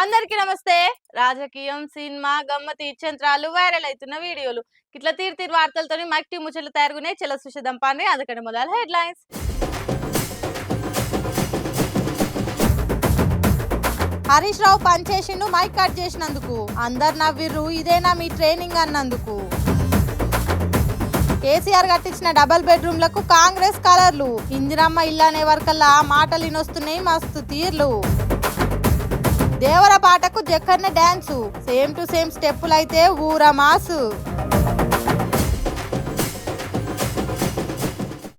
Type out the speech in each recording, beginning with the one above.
అందరికీ నమస్తే. రాజకీయం, సినిమా, గమ్మతి ఇచ్చంత్రాలు, వైరల్ అవుతున్న వీడియోలు ఇట్లా తీరు వార్తలతోని మైక్ టీ ముచ్చట్లు తయారుగున్నాయి. చలో చూసేద్దాం పాని. అందుకని మొదలు headlines. Harish Rao పనిచేసిండు mic cut చేసినందుకు. అందరు నవ్విర్రు ఇదేనా మీ ట్రైనింగ్ అన్నందుకు. కేసీఆర్ కట్టించిన డబల్ బెడ్రూమ్లకు కాంగ్రెస్ కలర్లు. ఇందిరమ్మ ఇల్లు అనే వరకల్లా మాటలు వినొస్తున్నాయి మస్తు తీర్లు. దేవర పాటకు Jakkanna dance. Same to same స్టెప్పులైతే ఊర మాసు.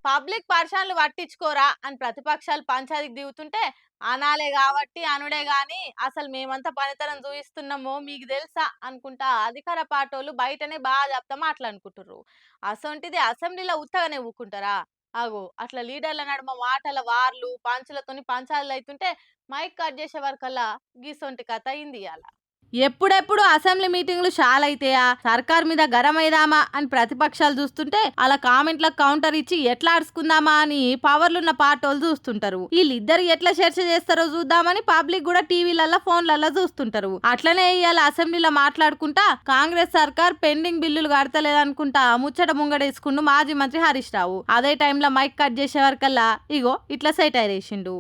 పబ్లిక్ పర్సన్లు పట్టించుకోరా అని ప్రతిపక్షాలు పంచాయతీకి దిగుతుంటే అనాలే కాబట్టి అనుడే గాని అసలు మేమంతా పనితనం చూపిస్తున్నామో మీకు తెలుసా అనుకుంటా అధికార పార్టీలు బయటనే బాగా చెప్తా మాట్లాడుకుంటుర్రు. అసొంటిది అసెంబ్లీలో ఉత్తగానే ఊకుంటారా? అగో అట్లా లీడర్ల నడుమ మాటల వార్లు పంచులతోని పంచాలు అవుతుంటే మైక్ కట్ చేసే వరకల్లా గీసొంటి కథ అయింది అలా. ఎప్పుడెప్పుడు అసెంబ్లీ మీటింగ్లు షాలైతేయా, సర్కార్ మీద గరమైదామా అని ప్రతిపక్షాలు చూస్తుంటే అలా కామెంట్లకు కౌంటర్ ఇచ్చి ఎట్లా అడుచుకుందామా అని పవర్లున్న పార్టీలు చూస్తుంటారు. వీళ్ళిద్దరు ఎట్లా చర్చ చేస్తారో చూద్దామని పబ్లిక్ కూడా టీవీలలో ఫోన్లలో చూస్తుంటారు. అట్లనే ఇవాళ అసెంబ్లీలో మాట్లాడుకుంటా కాంగ్రెస్ సర్కార్ పెండింగ్ బిల్లులు కడతలేదనుకుంటా ముచ్చట ముంగడేసుకుంటూ మాజీ మంత్రి హరీష్ రావు అదే టైంలో మైక్ కట్ చేసే వరకల్లా ఇగో ఇట్లా సైటైర్ వేసిండు.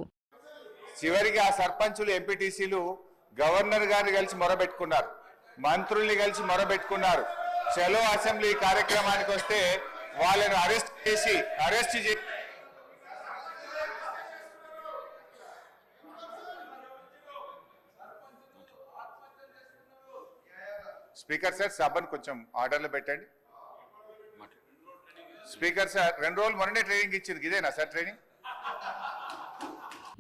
చివరికి ఆ సర్పంచులు ఎంపీటీసీలు గవర్నర్ గారిని కలిసి మొరబెట్టుకున్నారు, మంత్రుల్ని కలిసి మొరబెట్టుకున్నారు. చలో అసెంబ్లీ కార్యక్రమానికి వస్తే వాళ్ళను అరెస్ట్ చేసి స్పీకర్ సార్ సభను కొంచెం ఆర్డర్లో పెట్టండి. స్పీకర్ సార్ 2 రోజులు మొన్ననే ట్రైనింగ్ ఇచ్చింది, ఇదేనా సార్ ట్రైనింగ్?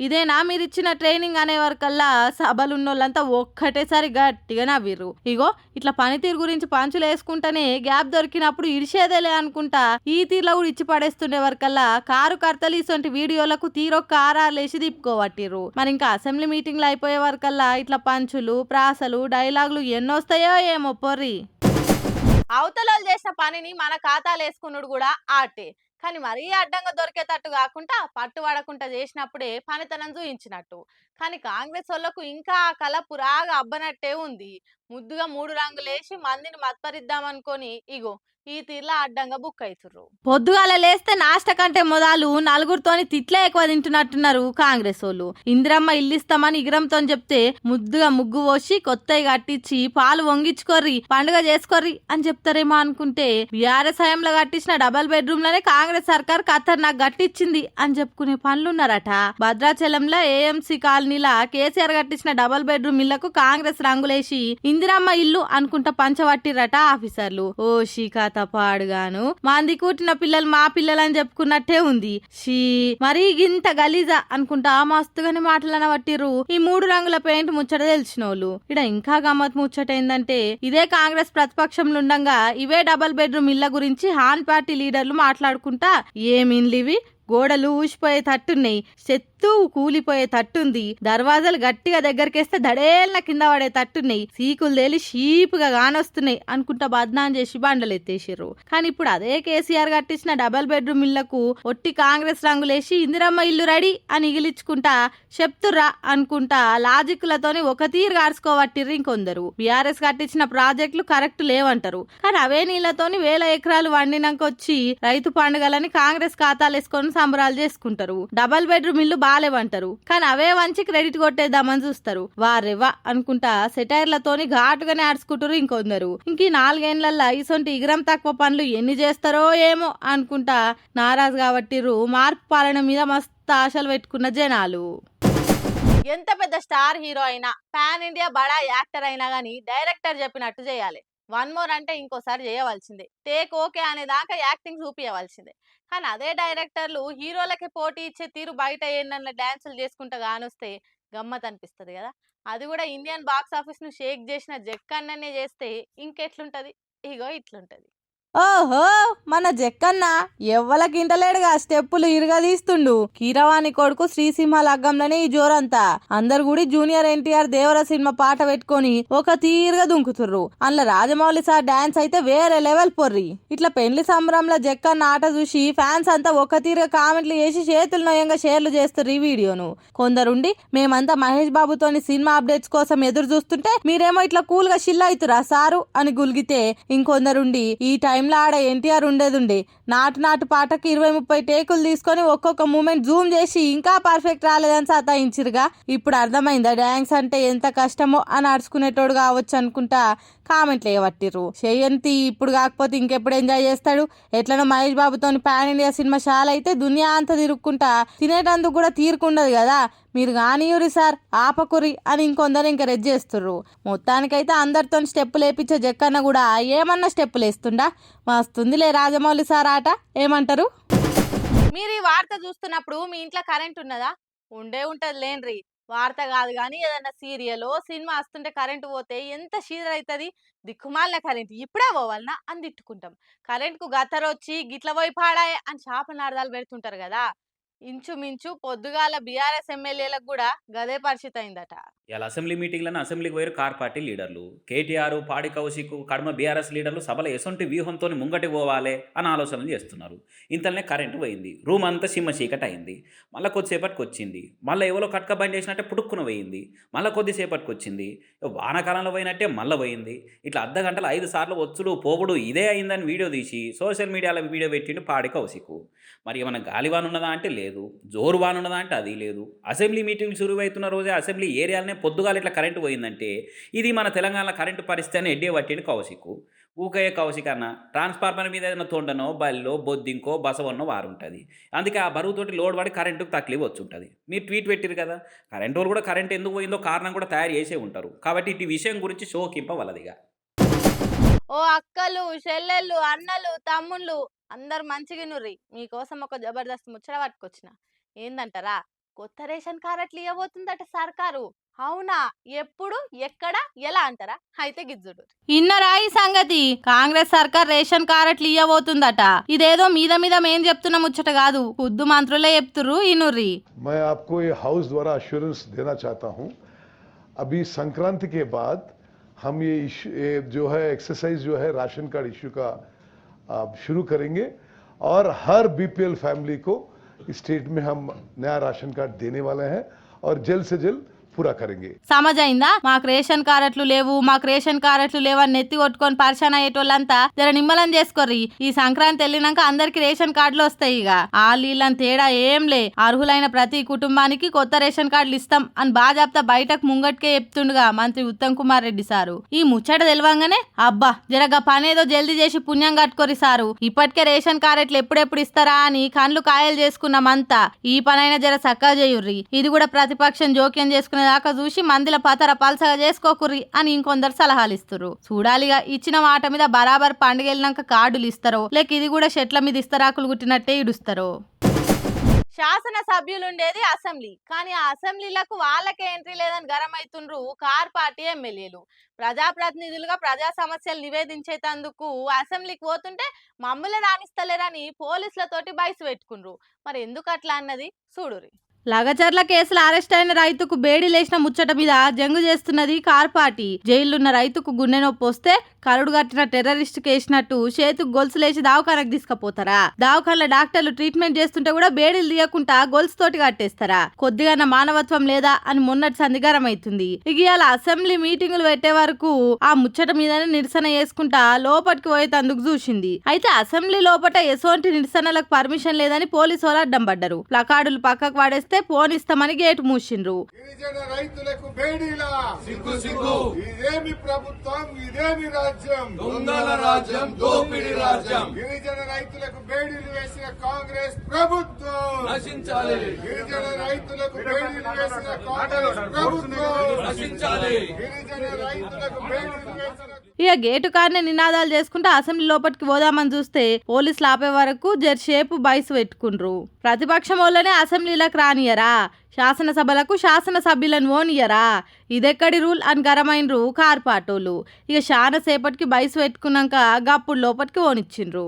ఇదేనా మీరిచ్చిన ట్రైనింగ్ అనే వరకల్లా సభలున్నోళ్ళంతా ఒక్కటేసారి గట్టిగా నవ్విర్రు. ఇగో ఇట్లా పనితీరు గురించి పంచులు వేసుకుంటానే గ్యాప్ దొరికినప్పుడు ఇడిచేదేలే అనుకుంటా ఈ తీరులో కూడా ఇచ్చి పడేస్తుండే వరకల్లా కారు కర్తలు ఇటువంటి వీడియోలకు తీరొక్క ఆరాలేసి తిప్పుకోవట్టిర్రు. మరి ఇంకా అసెంబ్లీ మీటింగ్లు అయిపోయే వరకల్లా ఇట్లా పంచులు ప్రాసలు డైలాగులు ఎన్నొస్తాయో ఏమో పొర్రి. అవతలాలు చేసిన పనిని మన ఖాతాలు వేసుకున్నాడు కూడా ఆటే. కానీ మరీ అడ్డంగా దొరికేటట్టు కాకుండా పట్టుబడకుండా చేసినప్పుడే పనితనం చూయించినట్టు. కానీ కాంగ్రెస్ వాళ్ళకు ఇంకా ఆ కళ పురాగా అబ్బనట్టే ఉంది. ముద్దుగా 3 రంగులేసి మందిని మత్పరిద్దామనుకొని ఇగో ఈ తీర్లా అడ్డంగా బుక్ అవుతుర్రు. పొద్దుగాల లేస్తే నాష్ట కంటే మొదలు నలుగురితోని తిట్లే ఎక్కువ తింటున్నట్టున్నారు కాంగ్రెస్ వాళ్ళు. ఇందిరమ్మ ఇల్లిస్తామని ఇగరంతో చెప్తే ముద్దుగా ముగ్గు పోసి కొత్తవి కట్టించి పాలు వంగించుకోర్రి పండుగ చేసుకోర్రి అని చెప్తారేమో అనుకుంటే బీఆర్ఎస్ హయాంలో కట్టించిన డబల్ బెడ్రూమ్ లోనే కాంగ్రెస్ సర్కార్ ఖతర్ నాకు గట్టించింది అని చెప్పుకునే పనులున్నారట. భద్రాచలంలో ఏఎంసీ కాలనీలా కేసీఆర్ కట్టించిన డబల్ బెడ్రూమ్ ఇళ్లకు కాంగ్రెస్ రంగులేసి ఇందిరమ్మ ఇల్లు అనుకుంటా పంచబట్టిరట ఆఫీసర్లు. ఓ షీకా పాడుగాను మంది కూటిన పిల్లలు మా పిల్లలు అని చెప్పుకున్నట్టే ఉంది. షీ మరీ గింత గలీజా అనుకుంటా మస్తుగానే మాటలన పట్టిర్రు ఈ 3 రంగుల పెయింట్ ముచ్చట తెలిసినోళ్ళు. ఇడ ఇంకా గమ్మత్ ముచ్చట ఏందంటే ఇదే కాంగ్రెస్ ప్రతిపక్షంలో ఉండంగా ఇవే డబల్ బెడ్రూమ్ ఇళ్ల గురించి హాన్ పార్టీ లీడర్లు మాట్లాడుకుంటా ఏమిన్లివి గోడలు ఊసిపోయే తట్టున్నాయి, చెత్తు కూలిపోయే తట్టుంది, దర్వాజాలు గట్టిగా దగ్గరకేస్తే దడేళ్ళ కింద పడే తట్టున్నాయి, సీకులు తేలి షీపుగా గానొస్తున్నాయి అనుకుంటా బద్నాం చేసి బండలు ఎత్తేసిర్రు. కానీ ఇప్పుడు అదే కేసీఆర్ కట్టించిన డబల్ బెడ్రూమ్ ఇళ్లకు ఒట్టి కాంగ్రెస్ రంగులేసి ఇందిరమ్మ ఇల్లు రెడీ అని ఇగిలించుకుంటా చెప్తుర్రా అనుకుంటా లాజిక్లతోని ఒక తీరు కాడ్చుకోవట్టిర్రు ఇంకొందరు. బీఆర్ఎస్ కట్టించిన ప్రాజెక్టులు కరెక్ట్ లేవంటారు. కానీ అవే నీళ్లతోని 1000 ఎకరాలు వండినాక వచ్చి రైతు పండుగలని కాంగ్రెస్ ఖాతాలు వేసుకొని సంబరాలు చేసుకుంటారు. డబల్ బెడ్రూమ్ ఇల్లు బాలేవంటారు. కానీ అవే వంచి క్రెడిట్ కొట్టేద్దామని చూస్తారు. వారెవ్వా అనుకుంటా సెటైర్లతోని ఘాటుగానే ఆడుచుకుంటారు ఇంకొందరు. ఇంక 4 ఏళ్లల్లో ఇసొంటి ఇగరం తక్కువ పనులు ఎన్ని చేస్తారో ఏమో అనుకుంటా నారాజు కాబట్టిర్రు మార్పు పాలన మీద మస్తు ఆశలు పెట్టుకున్న జనాలు. ఎంత పెద్ద స్టార్ హీరో అయినా పాన్ ఇండియా బడా యాక్టర్ అయినా గానీ డైరెక్టర్ చెప్పినట్టు చేయాలి. 1 మోర్ అంటే ఇంకోసారి చేయవలసిందే. టేక్ ఓకే అనేదాకా యాక్టింగ్ చూపించవలసిందే. కానీ అదే డైరెక్టర్లు హీరోలకి పోటీ ఇచ్చే తీరు బయట ఏంటన్న డాన్సులు చేసుకుంటా కానొస్తే గమ్మత్ అనిపిస్తుంది కదా. అది కూడా ఇండియన్ బాక్స్ ఆఫీస్ ను షేక్ చేసిన జక్కన్ననే చేస్తే ఇంకెట్లుంటది. ఇగో ఇట్లుంటది. ఓహో మన జక్కన్న ఎవ్వలకి ఇంటలేడుగా స్టెప్పులు ఇరగదీస్తుండు. కీరవాణి కొడుకు శ్రీసింహ లగ్గంలోనే ఈ జోరంతా. అందరు కూడా జూనియర్ ఎన్టీఆర్ దేవర సినిమా పాట పెట్టుకొని ఒక తీరుగా దుంకుతుర్రు. అందులో రాజమౌళి సార్ డాన్స్ అయితే వేరే లెవెల్ పొర్రి. ఇట్లా పెళ్లి సంబరంలో జక్కన్న ఆట చూసి ఫ్యాన్స్ అంతా ఒక తీరుగా కామెంట్లు చేసి చేతులు నయంగా షేర్లు చేస్తారు ఈ వీడియోను. కొందరుండి మేమంతా మహేష్ బాబుతోని సినిమా అప్డేట్స్ కోసం ఎదురు చూస్తుంటే మీరేమో ఇట్లా కూల్ గా షిల్ అవుతురా సారు అని గులిగితే, ఇంకొందరుండి ఈ టైంలో ఆడ ఎన్టీఆర్ ఉండేదుండే నాటు పాటకి 20-30 టేకులు తీసుకొని ఒక్కొక్క మూమెంట్ జూమ్ చేసి ఇంకా పర్ఫెక్ట్ రాలేదని సతాయించిరుగా. ఇప్పుడు అర్థమైందా డాన్స్ అంటే ఎంత కష్టమో అని అడుచుకునేటోడు కావచ్చు అనుకుంటా కామెంట్లు వేయబట్టిర్రు. చెయ్యంతి ఇప్పుడు కాకపోతే ఇంకెప్పుడు ఎంజాయ్ చేస్తాడు. ఎట్లనో మహేష్ బాబుతోని పాన్ ఇండియా సినిమా షాల్ అయితే దునియా అంతా తిరుక్కుంటా తినేటందుకు కూడా తీరుకుండదు కదా. మీరు కానియూరి సార్ ఆపకురి అని ఇంకొందరు ఎంకరేజ్ చేస్తుర్రు. మొత్తానికైతే అందరితో స్టెప్పులు వేపించే జక్కన్న కూడా ఏమన్నా స్టెప్పులు వేస్తుండా. మస్తుందిలే రాజమౌళి సార్ ఆట. ఏమంటారు? మీరు ఈ వార్త చూస్తున్నప్పుడు మీ ఇంట్లో కరెంట్ ఉన్నదా? ఉంటది లేండ్రి. వార్త కాదు కానీ ఏదైనా సీరియల్ సినిమా వస్తుంటే కరెంటు పోతే ఎంత షీదర్ అవుతుంది. దిక్కుమాలిన కరెంట్ ఇప్పుడే పోవాలన్నా అని తిట్టుకుంటాం. కరెంట్కు గతరొచ్చి గిట్ల పోయి పాడాయే అని శాపనార్థాలు పెడుతుంటారు కదా. ఇంచుమించు పొద్దుగాల బీఆర్ఎస్ ఎమ్మెల్యేలకు కూడా గదే పరిస్థితి అయిందట. ఇలా అసెంబ్లీ మీటింగ్లను అసెంబ్లీకి పోయారు కార్ పార్టీ లీడర్లు. కేటీఆర్, పాడి కౌశిక్, కడమ బీఆర్ఎస్ లీడర్లు సభలో ఎసొంటి వ్యూహంతో ముంగటి పోవాలి అని ఆలోచనలు చేస్తున్నారు. ఇంతలోనే కరెంటు పోయింది. రూమ్ అంతా సిమ్మ చీకటి అయింది. మళ్ళీ కొద్దిసేపటికి వచ్చింది. మళ్ళీ ఎవరో కట్క బంద్ చేసినట్టే పుడుక్కున పోయింది. మళ్ళీ కొద్దిసేపటికి వచ్చింది. వానాకాలంలో పోయినట్టే మళ్ళీ పోయింది. ఇట్లా అర్ధ గంటలు 5 సార్లు వచ్చుడు పోవుడు ఇదే అయిందని వీడియో తీసి సోషల్ మీడియాలో వీడియో పెట్టిండు పాడి కౌశిక్. మరి ఏమైనా గాలివాన్ ఉన్నదా అంటే లేదు, జోరు వాన్ ఉన్నదా అంటే అది లేదు. అసెంబ్లీ మీటింగ్ శురువవుతున్న రోజే అసెంబ్లీ ఏరియాలనే పొద్దుగాల ఇట్లా కరెంటు పోయిందంటే ఇది మన తెలంగాణ కరెంటు పరిస్థితి అని ఎడ్డే పట్టిండు కౌశిక్. ఊకయ్య కౌశిక్ అన్న ట్రాన్స్ఫార్మర్ మీద ఏదైనా తొండనో బల్లో బొద్దింకో బసవన్నో వారుంటుంది. అందుకే ఆ బరువుతోటి లోడ్ పడి కరెంటుకు తక్లీఫ్ వచ్చి ఉంటుంది. మీరు ట్వీట్ పెట్టారు కదా, కరెంటు వాళ్ళు కూడా కరెంట్ ఎందుకు పోయిందో కారణం కూడా తయారు చేసే ఉంటారు. కాబట్టి ఇటు విషయం గురించి షోకింపవలదిగా. ఓ అక్కలు, చెల్లెళ్ళు, అన్నలు, తమ్ముళ్ళు అందరు మంచిగినుర్రి. మీకోసం ఒక జబర్దస్త్ ముచ్చట పట్టుకొచ్చిన. ఏందంటారా? కొత్త రేషన్ కార్డులు ఇవ్వబోతుందట సర్కారు. అవునా? ఎప్పుడు, ఎక్కడ, ఎలా అంటారా? అయితే గిజ్జుడు ఇన్నరా ఈ సంగతి. కాంగ్రెస్ సర్కార్ రేషన్ కార్డులు ఇవ్వబోతుందట. ఇదేదో మీద మీద మేం చెప్తున్న ముచ్చట కాదు, ఖుద్దు మంత్రులే చెప్తుర్రు. ఇనుర్రి. मैं आपको ये हाउस द्वारा अश्योरेंस देना चाहता हूं, अभी संक्रांति के बाद हम ये जो है एक्सरसाइज जो है राशन कार्ड इश्यू का शुरू करेंगे और हर बीपीएल फैमिली को स्टेट में हम नया राशन कार्ड देने वाले हैं और जल्द से जल्द पूरा करेंगे. సమజైందా? మాకు రేషన్ కార్డులు లేవు, మాకు రేషన్ కార్డులు లేవని నెత్తి కొట్టుకొని పరిశాన్ అయ్యేటోళ్ళంతా జర నిమ్మలం చేసుకోర్రి. ఈ సంక్రాంతి వెళ్ళినాక అందరికి రేషన్ కార్డులు వస్తాయి. ఇక ఆళ్ళీళ్ళని తేడా ఏం లే, అర్హులైన ప్రతి కుటుంబానికి కొత్త రేషన్ కార్డులు ఇస్తాం అని బాజాప్తా బయటకు ముంగట్కే చెప్తుండగా మంత్రి ఉత్తమ్ కుమార్ రెడ్డి సారు. ఈ ముచ్చట తెలవంగానే అబ్బా జరగా పనేదో జల్దీ చేసి పుణ్యం కట్టుకోరి సారు, ఇప్పటికే రేషన్ కార్డులు ఎప్పుడెప్పుడు ఇస్తారా అని కళ్ళు కాయలు చేసుకున్నామంతా. ఈ పనైనా జర చక్కగా చేయుర్రి. ఇది కూడా ప్రతిపక్షం జోక్యం చేసుకునే దాకా చూసి మందిల పతర పల్సగా చేసుకోకుర్రి అని ఇంకొందరు సలహాలు ఇస్తున్నారు. చూడాలిగా ఇచ్చిన మాట మీద బరాబర్ పండుగ వెళ్ళినాక కార్డులు ఇస్తారో లేక ఇది కూడా చెట్ల మీద ఇస్తరాకులు గుట్టినట్టే ఇడుస్తారో. శాసన సభ్యులుండేది అసెంబ్లీ, కానీ ఆ అసెంబ్లీలకు వాళ్ళకే ఎంట్రీ లేదని గరం అవుతుండ్రు కార్ పార్టీ ఎమ్మెల్యేలు. ప్రజాప్రతినిధులుగా ప్రజా సమస్యలు నివేదించేందుకు అసెంబ్లీకి పోతుంటే మమ్మల్ని రాణిస్తలేరని పోలీసులతోటి బయసు పెట్టుకుండ్రు. మరి ఎందుకు అట్లా అన్నది చూడురి. లగచర్ల కేసులో అరెస్ట్ అయిన రైతుకు బేడి లేచిన ముచ్చట మీద జంగు చేస్తున్నది కార్ పార్టీ. జైలున్న రైతుకు గుండె నొప్పి వస్తే కరుడు కట్టిన టెర్రరిస్ట్ కేసినట్టు చేతుకు గొలుసు లేచి దావఖానకు తీసుకుపోతారా? దావఖానలో డాక్టర్లు ట్రీట్మెంట్ చేస్తుంటే కూడా బేడీలు తీయకుండా గొలుసు తోటి కట్టేస్తారా? కొద్దిగా మానవత్వం లేదా అని మొన్నటి సందిగారం అవుతుంది. ఇక ఇవాళ అసెంబ్లీ మీటింగులు పెట్టే వరకు ఆ ముచ్చట మీదనే నిరసన చేసుకుంటా లోపలికి పోయేందుకు చూసింది. అయితే అసెంబ్లీ లోపట ఎసోంటి నిరసనలకు పర్మిషన్ లేదని పోలీసు వాళ్ళు అడ్డం పడ్డారు. ప్లకార్డులు పక్కకు వాడేస్తే పోనిస్తామని గేటు మూసిండ్రు. గిరిజన రైతులకు బేడీలా సిగ్గు సిగ్గు, ఇదేమి ప్రభుత్వం, ఇదేమి రాజ్యం, దొంగల రాజ్యం, దోపిడీ రాజ్యం. గిరిజన రైతులకు బేడీలు వేసిన కాంగ్రెస్ ప్రభుత్వం నశించాలి. గిరిజన రైతులకు బేడీలు వేసిన కాంగ్రెస్ ప్రభుత్వం నశించాలి. గిరిజన రైతులకు బేడీలు వేసిన ఇక గేటు కాడనే నినాదాలు చేసుకుంటూ అసెంబ్లీ లోపలికి పోదామని చూస్తే పోలీసులు ఆపే వరకు జర్షేపు బయసు పెట్టుకుండ్రు. ప్రతిపక్షం వాళ్ళనే అసెంబ్లీలకు రానియరా? శాసనసభలకు శాసనసభ్యులను ఓనియరా? ఇదెక్కడి రూల్ అని గరమైనరు కార్పాటోళ్ళు. ఇక శానసేపు సేపటికి బయసు పెట్టుకున్నాక గప్పుడు లోపలికి ఓనిచ్చిండ్రు.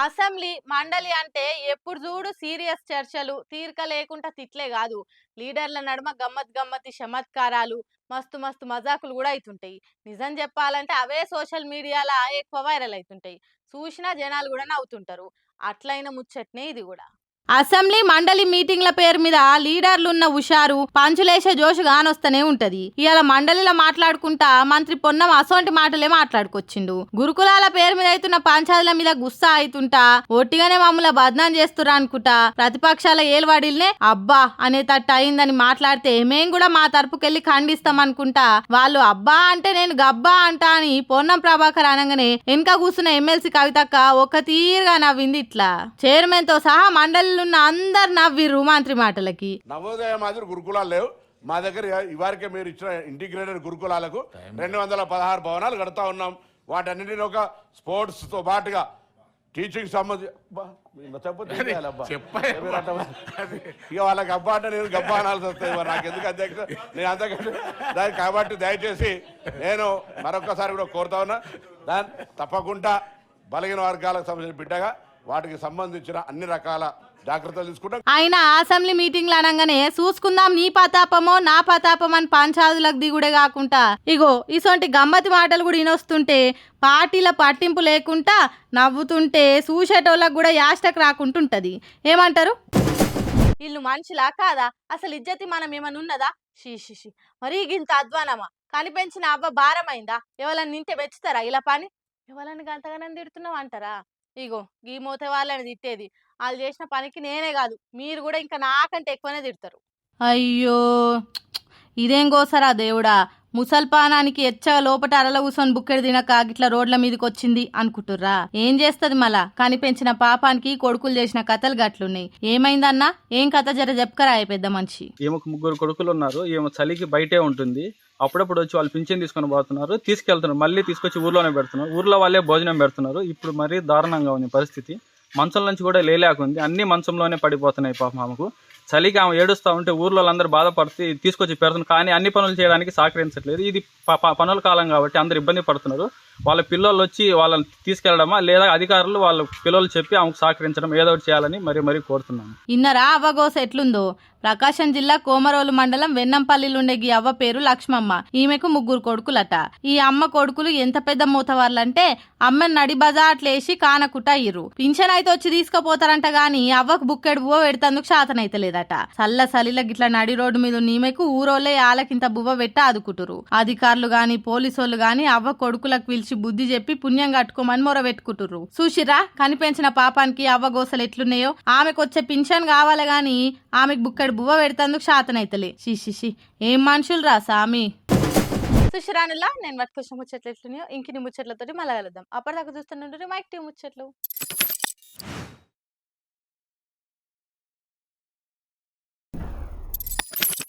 అసెంబ్లీ మండలి అంటే ఎప్పుడు చూడు సీరియస్ చర్చలు, తీరిక లేకుండా తిట్లే కాదు, లీడర్ల నడుమ గమ్మతి చమత్కారాలు, మస్తు మజాకులు కూడా అవుతుంటాయి. నిజం చెప్పాలంటే అవే సోషల్ మీడియాలో ఎక్కువ వైరల్ అవుతుంటాయి. చూసినా జనాలు కూడా నవ్వుతుంటారు. అట్లయిన ముచ్చట్నే ఇది కూడా. అసెంబ్లీ మండలి మీటింగ్ల పేరు మీద లీడర్లున్న హుషారు, పంచులేసే జోషు గానొస్తూనే ఉంటది. ఇవాళ మండలిలో మాట్లాడుకుంటా మంత్రి పొన్నం అసోంటి మాటలే మాట్లాడుకొచ్చిండు. గురుకులాల పేరు మీద అవుతున్న పంచాయతీల మీద గుస్సా అవుతుంటా ఒట్టిగానే మమ్మల్ని బద్నాం చేస్తురా అనుకుంటా ప్రతిపక్షాల ఏలువాడిల్నే అబ్బా అనేటట్టు అయిందని మాట్లాడితే మేం కూడా మా తరపుకెళ్లి ఖండిస్తాం అనుకుంటా వాళ్ళు అబ్బా అంటే నేను గబ్బా అంటా అని పొన్నం ప్రభాకర్ అనగానే వెనక కూర్చున్న ఎమ్మెల్సీ కవితక్క ఒక తీరుగా నవ్వింది. ఇట్లా చైర్మన్ తో సహా మండలి అందరు నవ్విర్రు మంత్రి మాటలకి. నవోదయ మాదిరి గురుకులాలు లేవు మా దగ్గర. ఇవారికే మీరు ఇచ్చిన ఇంటిగ్రేటెడ్ గురుకులాలకు 216 భవనాలు కడతా ఉన్నాం. వాటన్నిటిని ఒక స్పోర్ట్స్ తో పాటుగా టీచింగ్ సంబంధించి ఇక వాళ్ళకి అబ్బా అంటే నేను గబ్బా అనాల్సి వస్తాయి. నాకు ఎందుకు అధ్యక్ష నేను అంతకంటే దానికి కాబట్టి దయచేసి నేను మరొకసారి కూడా కోరుతా ఉన్నా దాన్ని తప్పకుండా బలహీన వర్గాలకు సంబంధించిన బిడ్డగా వాటికి సంబంధించిన అన్ని రకాల జాగ్రత్తలు తీసుకుంటాం. ఆయన అసెంబ్లీ మీటింగ్లు అనగానే చూసుకుందాం నీ పతాపమో నా పతాపం అని పంచాదులకు దిగుడే కాకుండా ఇగో ఇసొంటి గమ్మతి మాటలు కూడా వినొస్తుంటే పార్టీల పట్టింపు లేకుండా నవ్వుతుంటే చూసేటోళ్ళకు కూడా యాస్టక్ రాకుంటుంటది. ఏమంటారు? వీళ్ళు మనుషులా కాదా? అసలు ఇజ్జతి మనం ఏమన్నా ఉన్నదా? షీ మరీ గింత అధ్వానమా? కనిపెంచిన అవ్వ భారమైందా? ఎవరన్నా నింటే వెచ్చుతారా ఇలా పని? ఎవరన్నా గంతగానం తిడుతున్నావు అంటారా? ఇగో ఈ మోతే వాళ్ళని తిట్టేది వాళ్ళు చేసిన పనికి నేనే కాదు మీరు కూడా ఇంకా నాకంటే ఎక్కువనే తిడతారు. అయ్యో ఇదేం గోసరా దేవుడా, ముసల్పానానికి ఎచ్చగా లోపట అరల కూసొని బుక్కెడు తినక గిట్ల రోడ్ల మీదకి వచ్చింది అనుకుంటుర్రా? ఏం చేస్తది మళ్ళా? కనిపెంచిన పాపానికి కొడుకులు చేసిన కథలు గట్లున్నాయి. ఏమైందన్నా? ఏం కథ జర చెప్పుకరా పెద్ద మనిషి. ఈమెకు 3 కొడుకులు ఉన్నారు. ఈమె చలికి బయటే ఉంటుంది. అప్పుడప్పుడు వచ్చి వాళ్ళు పింఛన్ తీసుకొని పోతున్నారు, తీసుకెళ్తున్నారు, మళ్ళీ తీసుకొచ్చి ఊర్లోనే పెడుతున్నారు. ఊర్లో వాళ్ళే భోజనం పెడుతున్నారు. ఇప్పుడు మరీ దారుణంగా ఉంది పరిస్థితి. మంచం నుంచి కూడా లేలేకుంది. అన్ని మంచంలోనే పడిపోతున్నాయి పాపం ఆమెకు. చలికి ఆమె ఏడుస్తూ ఉంటే ఊర్లో అందరూ బాధపడుతూ తీసుకొచ్చి పెడుతున్నారు. కానీ అన్ని పనులు చేయడానికి సహకరించట్లేదు. ఇది పనుల కాలం కాబట్టి అందరు ఇబ్బంది పడుతున్నారు. వాళ్ళ పిల్లలు వచ్చి వాళ్ళని తీసుకెళ్లడమా లేదా అధికారులు వాళ్ళ పిల్లలు చెప్పి ఆమెకు సహకరించడం ఏదో ఒకటి చేయాలని మరీ కోరుతున్నాను. ఇన్నరా అవ్వగోస ఎట్లుందో? ప్రకాశం జిల్లా కోమరోలు మండలం వెన్నంపల్లిలుండే ఈ అవ్వ పేరు లక్ష్మమ్మ. ఈమెకు 3 కొడుకులట. ఈ అమ్మ కొడుకులు ఎంత పెద్ద మూతవాళ్ళంటే అమ్మని నడి బజాట్లేసి కానకుట అయ్యిర్రు. పింఛన్ అయితే వచ్చి తీసుకుపోతారంట గాని అవ్వకు బుక్కెడు బువ్వ పెడతందుకు శాతనైతలేదట. చల్ల సలిల గిట్ల నడి రోడ్డు మీద ఈమెకు ఊరోళ్ళే ఆలకింత బువ్వ పెట్టి ఆదుకుంటురు. అధికారులు గాని పోలీసోళ్ళు గాని అవ్వ కొడుకులకు పిలిచి బుద్ధి చెప్పి పుణ్యం కట్టుకోమని మొరబెట్టుకుంటుర్రు. చూసిరా కనిపెంచిన పాపానికి అవ్వ గోసలు ఎట్లున్నాయో? ఆమెకొచ్చే పింఛన్ కావాలి గాని ఆమెకు బుక్కెడు బువ్వ పెడతందుకు శాతనైతలే. షీ ఏం మనుషులు రా సామి. సుషిరానులా నేను పట్టుకొచ్చిన ముచ్చట్లు ఎట్లున్నాయో ఇంకిని ముచ్చట్లతోటి మళ్ళా కలుద్దాం. అప్పటిదాకా చూస్తుంటే మైక్ టీ ముచ్చట్లు.